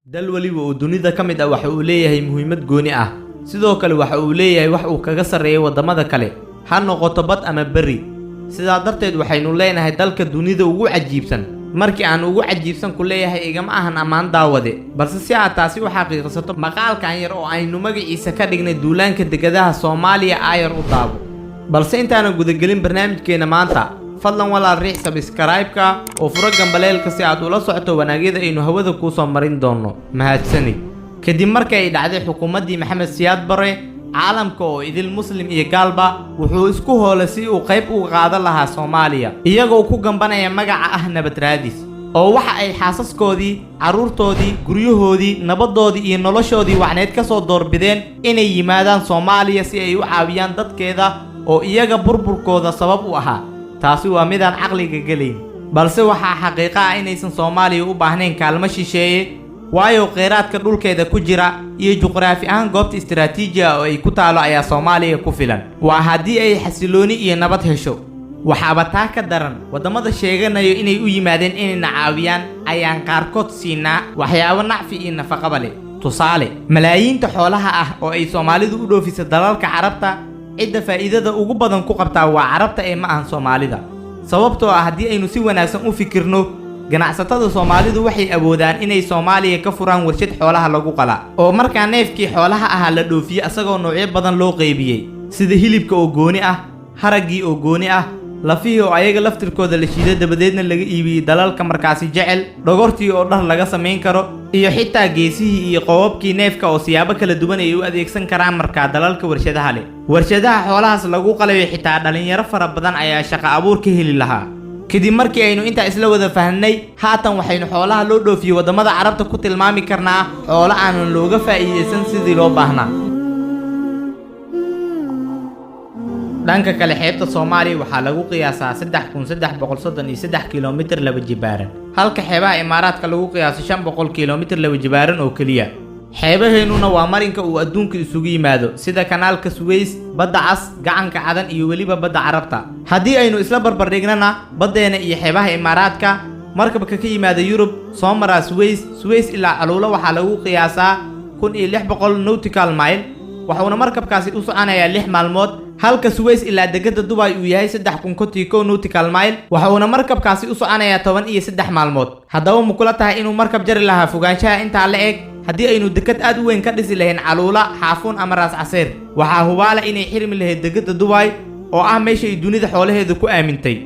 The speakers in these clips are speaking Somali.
dal waliba oo dunida ka mid ah waxa uu leeyahay muhiimad gooni ah sidoo kale waxa uu leeyahay wax uu kaga sareeyo wadamada kale ha noqoto bad ama bari sidaa darteed waxaynu leenahay dalka dunida ugu cajiibsan markii aan ugu cajiibsan ku leeyahay igama ahan amaan daawade balse si aad taasi u xaqiiqsato maqaalkan yar oo aynu magaciisa ka dhignay duulaanka degadaha Soomaaliya ayar u daabo balse intaana gudagelin barnaamijkeena maanta fadlan walaal riix subscribe-ka oo furo gambaleelka si aad ula socoto wanaagyada aynu hawada ku soo marin doono mahadsanid kadib markii ay dhacday xukuumadii Maxamed Siyaad Barre caalamka oo idil muslim iyo gaalba wuxuu isku hoolay si uu qayb uga qaadan lahaa Soomaaliya iyagoo ku gambanaya magaca ah nabad raadis oo waxa ay xaasaskoodii caruurtoodii guryahoodii nabadoodii iyo noloshoodii wacneed ka soo doorbideen inay yimaadaan Soomaaliya si ay u caawiyaan dadkeeda oo iyaga burburkooda sabab u ahaa taasi waa midaan caqliga galeyn balse waxa xaqiiqo ah inaysan Soomaaliya u baahnayn kaalmo shisheeye waayo qeyraadka dhulkeeda ku jira iyo juqraafi ahaan goobta istiraatiiji ah oo ay ku taalo ayaa Soomaaliya ku filan waa haddii ay xasilooni iyo nabad hesho waxaaba taa ka daran wadamada sheeganayo inay u yimaadeen inay caawiyaan ayaan qaarkood siinaa waxyaabo nacfi iyo nafaqo leh tusaale malaayiinta xoolaha ah oo ay Soomaalidu u dhoofisay dalalka Carabta cidda faa'iidada ugu badan ku qabtaa waa Carabta ee ma ahan Soomaalida sababtoo ah haddii aynu si wanaagsan u fikirno ganacsatada Soomaalidu waxay awoodaan inay Soomaaliya ka furaan warshad xoolaha lagu qala oo markaa neefkii xoolaha ah la dhoofiyo asagoo noocyo badan loo qaybiyay sida hilibka oo gooni ah haragii oo gooni ah lafihii oo ayaga laftirkooda la shiiday dabadeedna laga iibiyay dalalka markaasi jecel dhogortii oo dhar laga sameyn karo iyo xitaa geesihii iyo qoobabkii neefka oo siyaabo kala duwan ay u adeegsan karaan markaa dalalka warshadaha leh warshadaha xoolahaas lagu qalayo xitaa dhalinyaro fara badan ayaa shaqo abuur ka heli lahaa kadib markii aynu inta isla wada fahnay haatan waxaynu xoolaha loo dhoofiyo wadamada Carabta ku tilmaami karnaa xoolo aan looga faa'iideysan sidii loo baahnaa dhanka kale xeebta Soomaaliya waxaa lagu qiyaasaa 3333 kiiloomitir laba jibaaran halka xeebaha Imaaraadka lagu qiyaaso 500 kiiloomitir laba jibaaran oo kaliya xeebaheenuna waa marinka uu adduunka isugu yimaado sida kanaalka Suez badda cas gacanka cadan iyo waliba badda Carabta haddii aynu isla barbar dhignana badeena iyo xeebaha Imaaraadka markabka ka yimaada Yurub soo mara Suez ilaa Aluula waxaa lagu qiyaasaa 1600 nautical mile waxaana markabkaasi u soconayaa 6 maalmood halka Suez ilaa degada Dubai uu yahay 3,000 nautical mile waxaana markabkaasi u soconayaa 13 maalmood haddaba ma kula tahay inuu markab jari lahaa fogaanshaha inta la eg haddii aynu dekad aad u weyn ka dhisi lahayn Caluula Xaafuun ama Raas Caseer waxaa hubaala inay xirmi lahayd degada Dubai oo ah meesha ay dunida xoolaheedu ku aamintay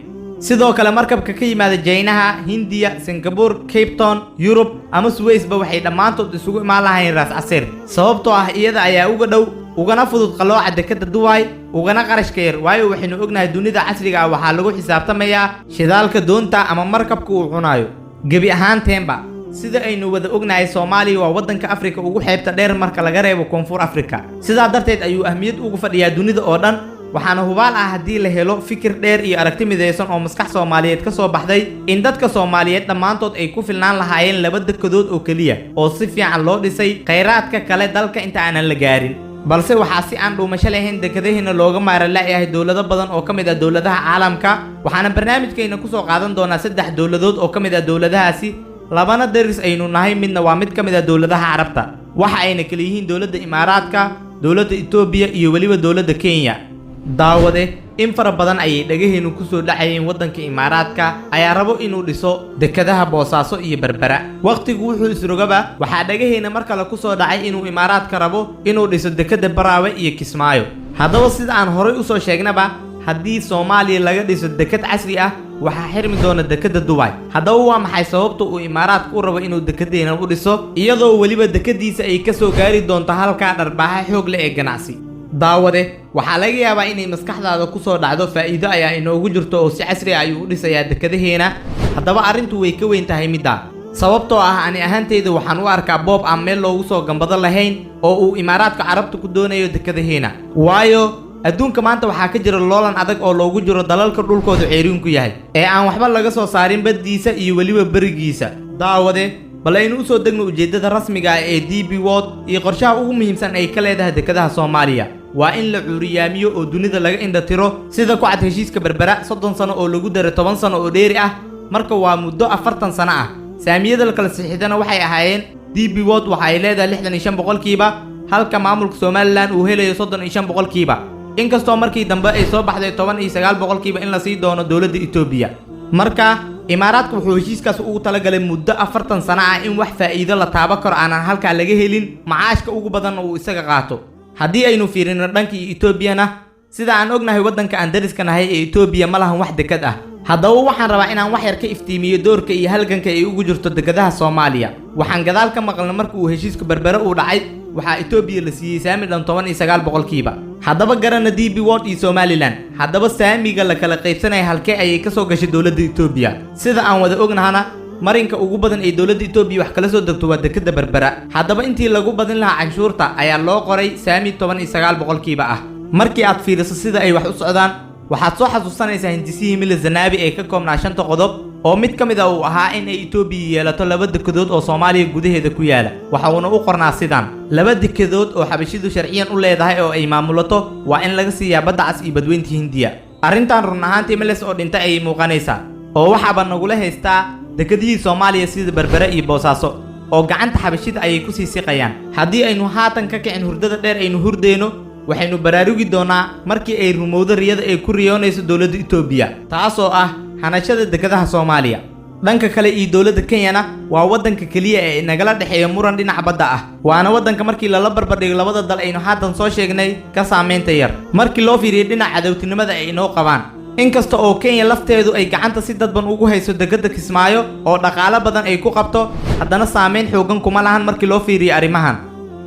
sidoo kale markabka ka yimaada Jaynaha Hindiya Singapore Cape Town Europe ama Suez ba waxay dhamaantood isugu imaan lahayn Raas Caseer sababtoo ah iyada ayaa uga dhow ugana fudud qalooca dekada Dubai ugana qarashka yar waayo waxaynu ognahay dunida casriga ah waxaa lagu xisaabtamayaa shidaalka doonta ama markabka uu cunayo gabi ahaanteenba sida aynu wada ognahay Soomaaliya waa wadanka Afrika ugu xeebta dheer marka laga reebo Koonfur Afrika sidaa darteed ayuu ahmiyad ugu fadhiyaa dunida oo dhan waxaana hubaal ah haddii la helo fikir dheer iyo aragti mideysan oo maskax Soomaaliyeed ka soo baxday in dadka Soomaaliyeed dhamaantood ay ku filnaan lahaayeen laba dekedood oo kaliya oo si fiican loo dhisay kheyraadka kale dalka inta aanan la gaarin balse waxaa si aan dhuumasho lahayn dekedaheena looga maaran laayahay dawlado badan oo ka mid ah dawladaha caalamka waxaana barnaamijkeena ku soo qaadan doonaa 3 dawladood oo ka mid ah dawladahaasi labana daris aynu nahay midna waa mid ka mid ah dawladaha Carabta waxa ayna kala yihiin dawladda Imaaraadka dawladda Itoobiya iyo waliba dawladda Kenya daawade in fara badan ayay dhagaheenu ku soo dhacayeen wadanka Imaaraadka ayaa rabo inuu dhiso dekadaha Boosaaso iyo Berbera waqtigu wuxuu isrogaba waxaa dhagaheena mar kale ku soo dhacay inuu Imaaraadka rabo inuu dhiso dekada Baraawe iyo Kismaayo haddaba sida aan horay u soo sheegnaba haddii Soomaaliya laga dhiso dekad casri ah waxaa xirmi doona dekada Dubai haddaba waa maxay sababta uu Imaaraadku u rabo inuu dekadeena u dhiso iyadoo waliba dekadiisa ay ka soo gaari doonto halka dharbaaxa xoog leh ee ganacsi daawade waxaa laga yaabaa inay maskaxdaada ku soo dhacdo faa'iido ayaa inoogu jirto oo si casri ah ayuu u dhisayaa dekadaheena haddaba arrintu way ka weyn tahay midda sababtoo ah ani ahaanteyda waxaan u arkaa boob aan meel loogu soo gambado lahayn oo uu Imaaraadka Carabta ku doonayo dekadaheena waayo adduunka maanta waxaa ka jira loolan adag oo loogu jiro dalalka dhulkooda ceeriinku yahay ee aan waxba laga soo saarin baddiisa iyo waliba barigiisa daawade bal aynu u soo degno ujeedada rasmiga ah ee DP World iyo qorshaha ugu muhiimsan ay ka leedahay dekadaha Soomaaliya waa in la cuuriyaamiyo oo dunida laga indhatiro sida ku cad heshiiska Berbera 30 sano oo lagu daray 10 sano oo dheeri ah marka waa muddo 40 sano ah saamiyada la kala saxiixdana waxay ahaayeen DP World waxa ay leedahay 65%, halka maamulka Somaliland uu helayo 35%. inkastoo markii dambe ay soo baxday 19% in la sii doono dawladda Itoobiya. marka Imaaraadku wuxuu heshiiskaas ugu talagalay muddo 40 sano ah in wax faa'iido la taabo karo aan halka laga helin, macaashka ugu badan uu isaga qaato. haddii aynu fiirino dhanka Itoobiyana, sida aan ognahay wadanka aan dariskanahay ee Itoobiya ma lahan wax dekad ah. haddaba waxaan rabaa inaan wax yar ka iftiimiyo doorka iyo halganka ay ugu jirto degadaha Soomaaliya. waxaan gadaal ka maqalnay markii uu heshiiska Berbera uu dhacay, waxaa Itoobiya la siiyay saami dhan 19%. haddaba garana DP World iyo Somaliland, haddaba saamiga la kala qaybsanay halkee ayay ka soo gashay dawladda Itoobiya. sida aan wada ognahana, marinka ugu badan ee dawladda Itoobiya wax kala soo degto waa dekada Berbera. haddaba intii lagu badin lahaa canshuurta ayaa loo qoray saami 19% ah. markii aad fiiriso sida ay wax u socdaan, waxaad soo xasuusanaysaa hindisihii Mille Zanaawi ee ka koobnaa 5 qodob oo mid ka mid ah uu ahaa in ay Itoobiya yeelato 2 dekedood oo Soomaaliya gudaheeda ku yaala. waxa uuna u qornaa sidaan: 2 dekedood oo xabashidu sharciyan u leedahay oo ay maamulato waa in laga siiyaa badda cas iyo badweynta Hindiya. arrintan run ahaantii Milles oo dhintay ay muuqanaysaa, oo waxaaba nagula haystaa dekedihii Soomaaliya sida Berbera iyo Boosaaso oo gacanta xabashida ayay ku sii siqayaan. haddii aynu haatan ka kicin hurdada dheer aynu hurdeyno, waxaynu baraarugi doonaa markii ay rumowdo riyada ay ku riyoonayso dawladda Itoobiya, taasoo ah hanashada degadaha Soomaaliya. dhanka kale iyo dawladda Kenyana waa wadanka kaliya ee nagala dhaxeeya muran dhinaca badda ah, waana wadanka markii lala barbardhigo labada dal aynu haatan soo sheegnay ka saameynta yar markii loo fiiriyo dhinaca cadawtinimada ay inoo qabaan. inkasta oo Kenya lafteedu ay gacanta si dadban ugu hayso degada Kismaayo oo dhaqaale badan ay ku qabto, haddana saameyn xoogan kuma lahan markii loo fiiriyo arrimahan.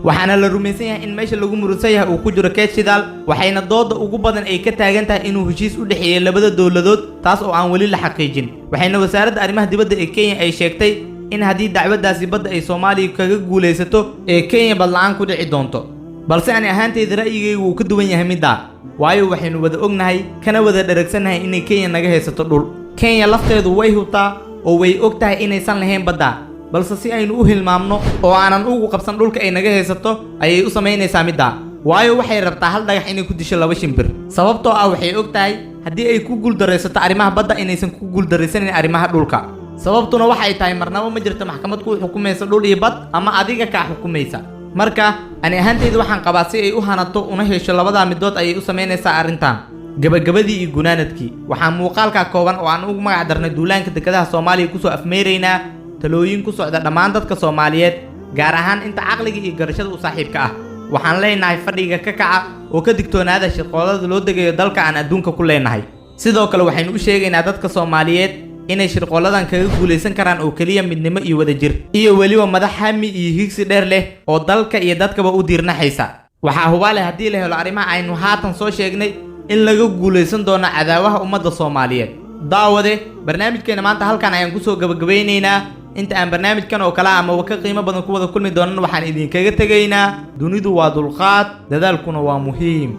waxaana la rumaysan yahay in meesha lagu muransan yahay uu ku jiro keed shidaal, waxayna dooda ugu badan ay ka taagan tahay inuu heshiis u dhexeeyo labada dawladood, taas oo aan weli la xaqiijin. waxayna wasaaradda arrimaha dibadda ee Kenya ay sheegtay in haddii dacwadaasi badda ay Soomaaliya kaga guulaysato ee Kenya bad la'aan ku dhici doonto. balse ani ahaantayda ra'yigaygu wuu ka duwan yahay middaa, waayo waxaynu wada ognahay kana wada dharagsannahay inay Kenya naga haysato dhul. Kenya lafteedu way hubtaa oo way og tahay inaysan lahayn badda, balse si aynu u hilmaamno oo aanan ugu qabsan dhulka ay naga haysato ayay u samaynaysaa middaa, waayo waxay rabtaa hal dhagax inay ku disho 2 shimbir. sababtoo ah waxay og tahay haddii ay ku guuldaraysato arrimaha badda inaysan ku guuldaraysanin arrimaha dhulka. sababtuna waxay tahay marnaba ma jirto maxkamad ku xukumaysa dhul iyo bad ama adiga kaa xukumaysa. marka ani ahaantayda waxaan qabaa si ay u hanato una hesho labada midood ayay u samaynaysaa arrintan. gabagabadii iyo gunaanadkii, waxaan muuqaalka kooban oo aan ugu magac darnay duulaanka degadaha Soomaaliya kusoo afmeeraynaa talooyin ku socda dhammaan dadka Soomaaliyeed, gaar ahaan inta caqliga iyo garashada u saaxiibka ah. waxaan leenahay fadhiga ka kaca oo ka digtoonaada shirqoolada loo degayo dalka aan adduunka ku leenahay. sidoo kale waxaynu u sheegaynaa dadka Soomaaliyeed inay shirqooladan kaga guulaysan karaan oo kaliya midnimo iyo wadajir, iyo weliba madax hami iyo higsi dheer leh oo dalka iyo dadkaba u diirnaxaysa. waxaa hubaale haddii la helo arrimaha aynu haatan soo sheegnay in laga guulaysan doono cadaawaha ummadda Soomaaliyeed. daawade, barnaamijkeena maanta halkan ayaan kusoo gabagabeynaynaa. inta aan barnaamijkan oo kala ama ka qiimo badan ku wada kulmi doonan, waxaan idinkaga tegaynaa dunidu waa dulqaad, dadaalkuna waa muhiim.